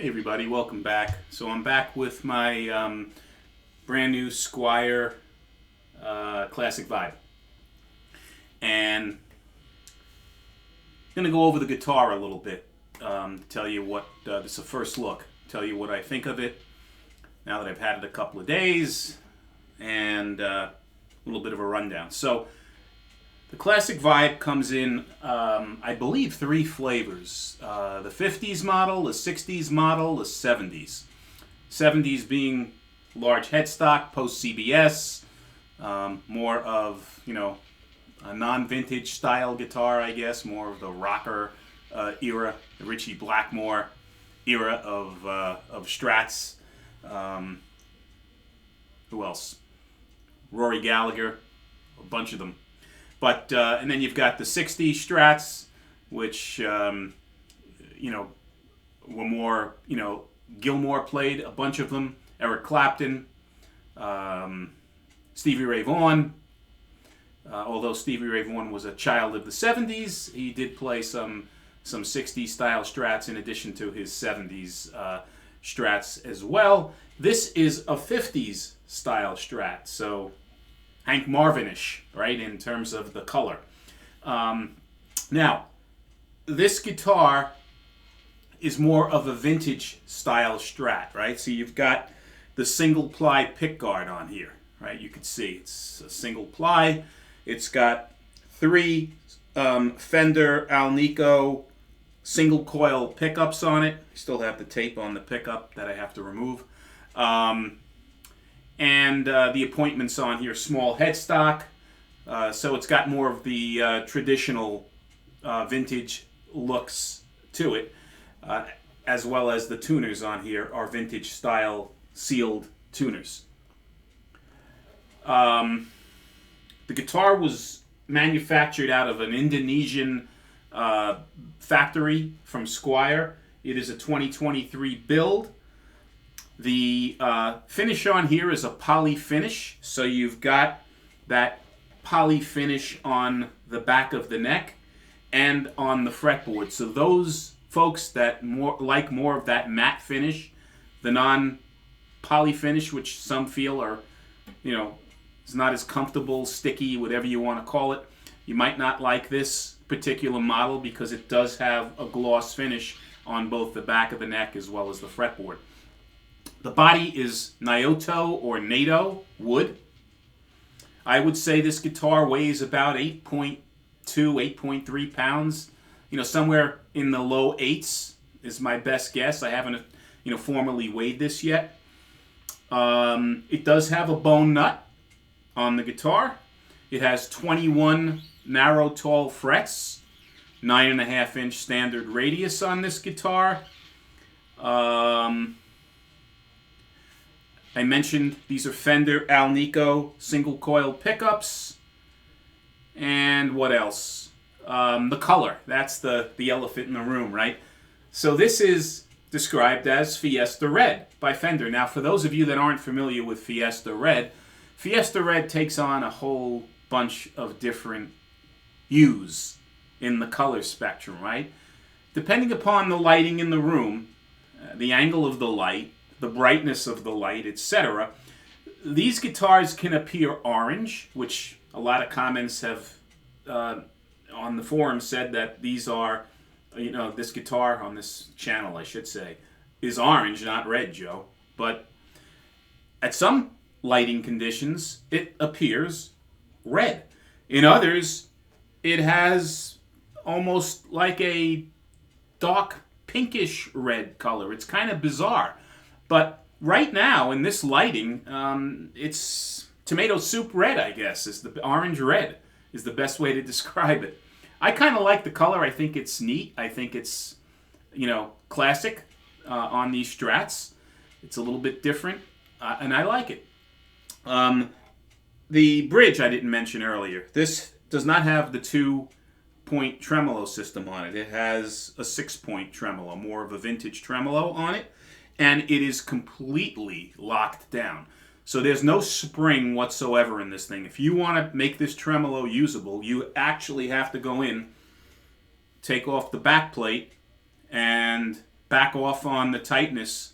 Hey everybody, welcome back. So I'm back with my brand new Squier Classic Vibe. And I'm going to go over the guitar a little bit, tell you what, this is a first look, tell you what I think of it now that I've had it a couple of days, and a little bit of a rundown. So the Classic Vibe comes in, I believe, 3 flavors. The 50's model, the 60's model, the 70's. 70's being large headstock, post-CBS, more of, a non-vintage style guitar, I guess, more of the rocker era, the Ritchie Blackmore era of Strats. Who else? Rory Gallagher, a bunch of them. But and then you've got the 60 Strats, which were more, Gilmour played a bunch of them. Eric Clapton, Stevie Ray Vaughan. Although Stevie Ray Vaughan was a child of the 70's, he did play some 60s style Strats in addition to his 70s Strats as well. This is a 50s style Strat, so Hank Marvin-ish, right, in terms of the color. Now, this guitar is more of a vintage style Strat, right? So you've got the single ply pickguard on here, right? You can see it's a single ply. It's got 3 Fender Alnico single coil pickups on it. I still have the tape on the pickup that I have to remove. And the appointments on here, small headstock, so it's got more of the traditional vintage looks to it, as well as the tuners on here are vintage style sealed tuners. The guitar was manufactured out of an Indonesian factory from Squier. It is a 2023 build. The finish on here is a poly finish, so you've got that poly finish on the back of the neck and on the fretboard. So those folks that like more of that matte finish, the non-poly finish, which some feel are, is not as comfortable, sticky, whatever you want to call it, you might not like this particular model because it does have a gloss finish on both the back of the neck as well as the fretboard. The body is Naoto or NATO wood. I would say this guitar weighs about 8.2, 8.3 pounds. Somewhere in the low 8s is my best guess. I haven't, formally weighed this yet. It does have a bone nut on the guitar. It has 21 narrow tall frets, 9.5-inch standard radius on this guitar. I mentioned these are Fender Alnico single coil pickups. And what else? The color. That's the elephant in the room, right? So this is described as Fiesta Red by Fender. Now, for those of you that aren't familiar with Fiesta Red takes on a whole bunch of different hues in the color spectrum, right? Depending upon the lighting in the room, the angle of the light, the brightness of the light, etc. These guitars can appear orange, which a lot of comments have on the forum said that these are, this guitar on this channel, I should say, is orange, not red, Joe. But at some lighting conditions, it appears red. In others, it has almost like a dark pinkish red color. It's kind of bizarre. But right now, in this lighting, it's tomato soup red, I guess, is the orange red is the best way to describe it. I kind of like the color. I think it's neat. I think it's, classic on these Strats. It's a little bit different, and I like it. The bridge I didn't mention earlier. This does not have the 2-point tremolo system on it. It has a 6-point tremolo, more of a vintage tremolo on it. And it is completely locked down. So there's no spring whatsoever in this thing. If you want to make this tremolo usable, you actually have to go in, take off the back plate, and back off on the tightness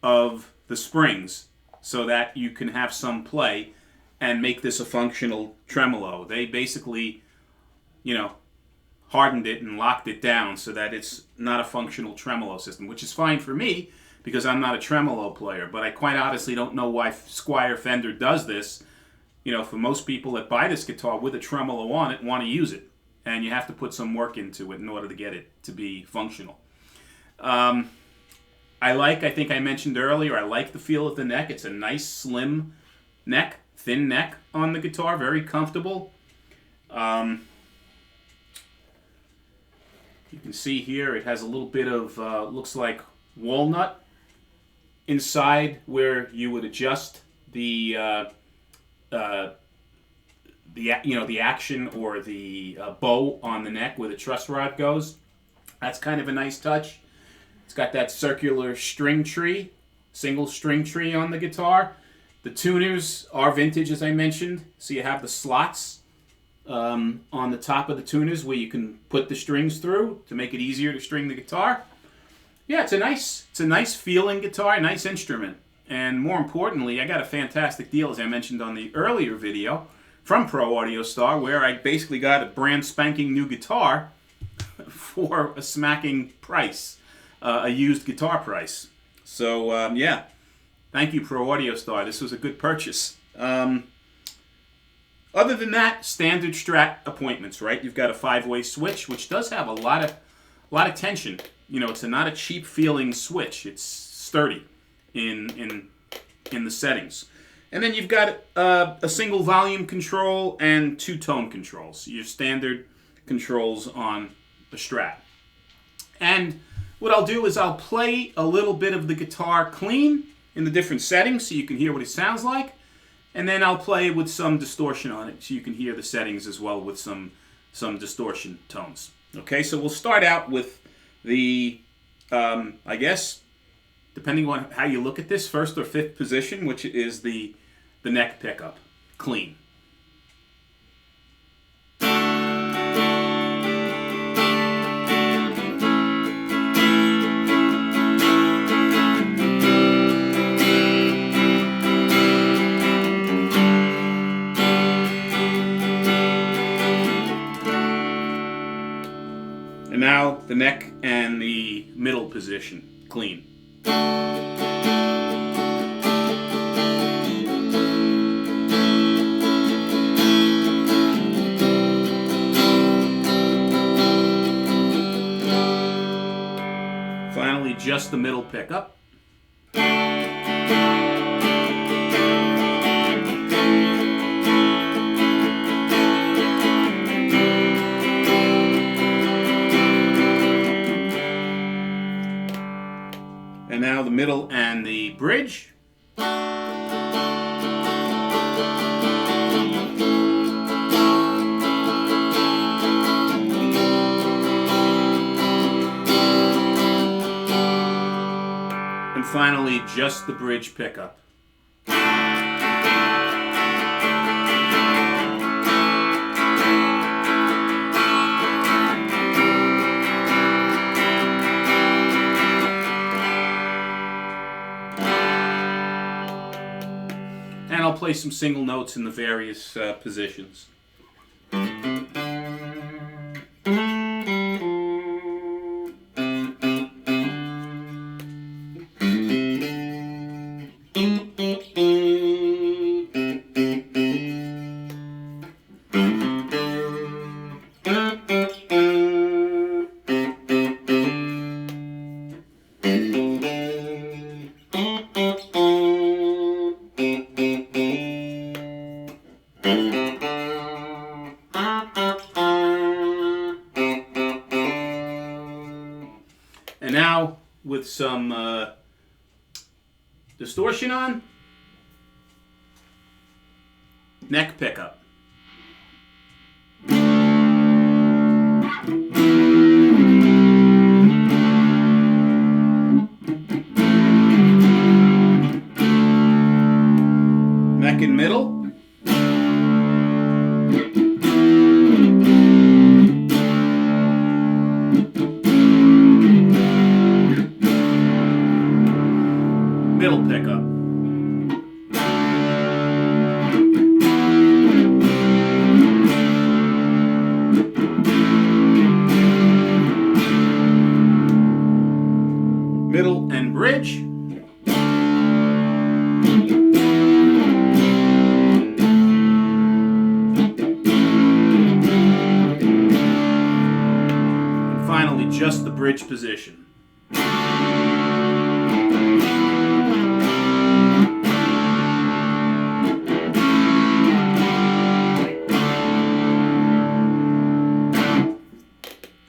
of the springs so that you can have some play and make this a functional tremolo. They basically, hardened it and locked it down so that it's not a functional tremolo system, which is fine for me because I'm not a tremolo player. But I quite honestly don't know why Squier Fender does this. For most people that buy this guitar with a tremolo on it want to use it. And you have to put some work into it in order to get it to be functional. I think I mentioned earlier, I like the feel of the neck. It's a nice slim neck, thin neck on the guitar, very comfortable. You can see here it has a little bit of, looks like walnut inside where you would adjust the action or the bow on the neck where the truss rod goes. That's kind of a nice touch. It's got that circular string tree, single string tree on the guitar. The tuners are vintage, as I mentioned, so you have the slots on the top of the tuners where you can put the strings through to make it easier to string the guitar. Yeah, it's a nice feeling guitar, a nice instrument. And more importantly, I got a fantastic deal, as I mentioned on the earlier video, from Pro Audio Star, where I basically got a brand spanking new guitar for a smacking price, a used guitar price. So, yeah, thank you, Pro Audio Star. This was a good purchase. Other than that, standard Strat appointments, right? You've got a 5-way switch, which does have a lot of tension. It's not a cheap feeling switch. It's sturdy in the settings. And then you've got a single volume control and 2 tone controls, your standard controls on the Strat. And what I'll do is I'll play a little bit of the guitar clean in the different settings so you can hear what it sounds like. And then I'll play with some distortion on it so you can hear the settings as well with some distortion tones. Okay, so we'll start out with the, I guess, depending on how you look at this, 1st or 5th position, which is the neck pickup, clean. And now the neck and the middle position, clean. Finally, just the middle pickup. And now the middle and the bridge. And finally, just the bridge pickup. And I'll play some single notes in the various positions. And now, with some distortion on, neck pickup. Neck and middle. adjust the bridge position.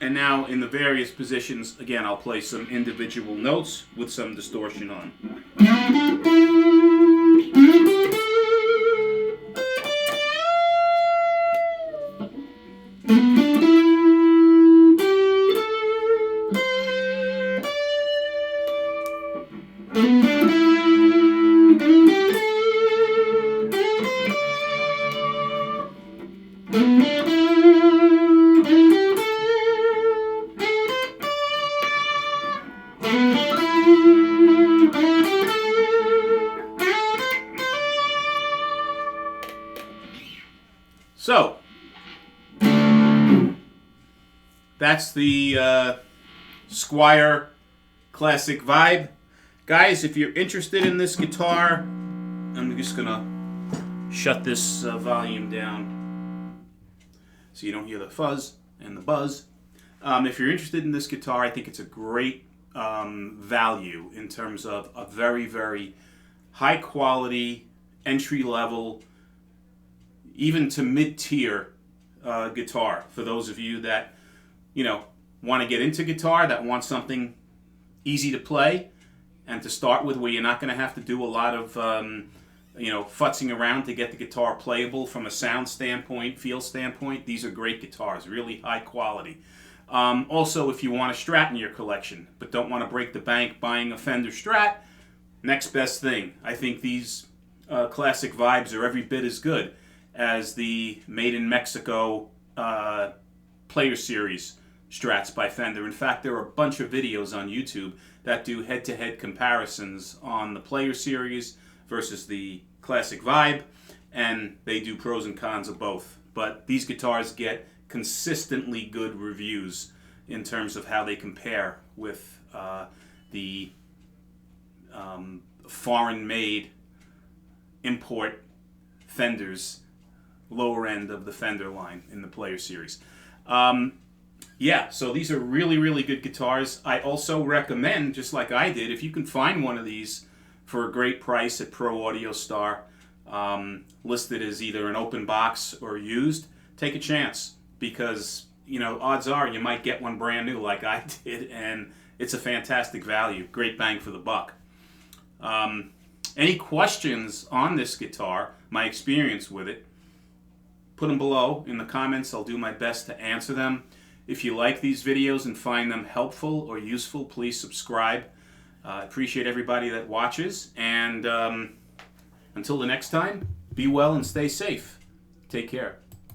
And now in the various positions, again, I'll play some individual notes with some distortion on. So, that's the Squier Classic Vibe. Guys, if you're interested in this guitar, I'm just going to shut this volume down so you don't hear the fuzz and the buzz. If you're interested in this guitar, I think it's a great value in terms of a very, very high quality, entry level, even to mid-tier guitar for those of you that, you know, want to get into guitar, that want something easy to play and to start with, where you're not going to have to do a lot of, you know, futzing around to get the guitar playable from a sound standpoint, feel standpoint. These are great guitars, really high quality. Also, if you want a Strat in your collection but don't want to break the bank buying a Fender Strat, next best thing. I think these Classic Vibes are every bit as good as the Made in Mexico Player Series Strats by Fender. In fact, there are a bunch of videos on YouTube that do head-to-head comparisons on the Player Series versus the Classic Vibe, and they do pros and cons of both. But these guitars get consistently good reviews in terms of how they compare with the foreign-made import Fenders, lower end of the Fender line in the Player Series. Yeah, so these are really, really good guitars. I also recommend, just like I did, if you can find one of these for a great price at Pro Audio Star, listed as either an open box or used, take a chance, because, you know, odds are you might get one brand new like I did, and it's a fantastic value. Great bang for the buck. Any questions on this guitar, my experience with it, put them below in the comments. I'll do my best to answer them. If you like these videos and find them helpful or useful, please subscribe. I appreciate everybody that watches. And until the next time, be well and stay safe. Take care.